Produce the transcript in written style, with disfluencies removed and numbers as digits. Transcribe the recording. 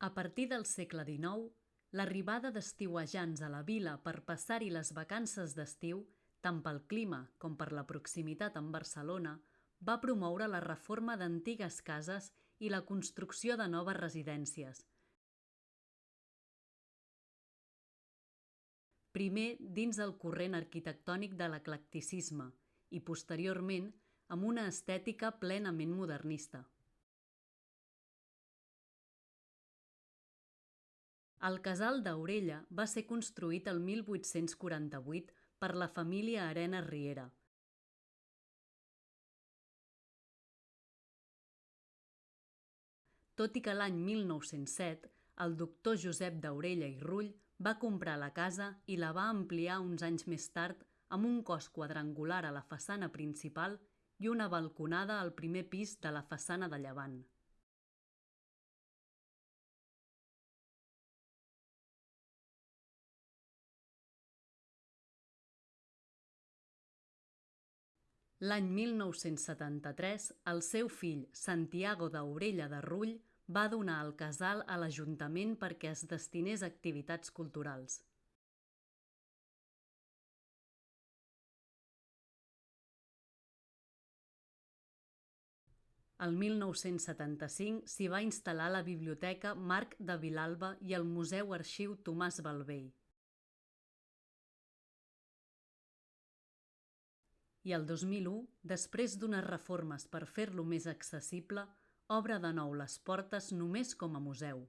A partir del segle XIX, l'arribada d'estiuejants a la vila per passar-hi les vacances d'estiu, tant pel clima com per la proximitat amb Barcelona, va promoure la reforma d'antigues cases i la construcció de noves residències. Primer dins el corrent arquitectònic de l'eclecticisme i, posteriorment, amb una estètica plenament modernista. El Casal d'Aurella va ser construït el 1848 per la família Arenas Riera. Tot i que l'any 1907 el doctor Josep d'Aurella i Rull va comprar la casa i la va ampliar uns anys més tard amb un cos quadrangular a la façana principal i una balconada al primer pis de la façana de llevant. L'any 1973, el seu fill, Santiago d'Aurella de Rull, va donar el casal a l'Ajuntament perquè es destinés a activitats culturals. El 1975 s'hi va instal·lar la Biblioteca Marc de Vilalba i el Museu Arxiu Tomàs Balvei. I el 2001, després d'unes reformes per fer-lo més accessible, obre de nou les portes només com a museu.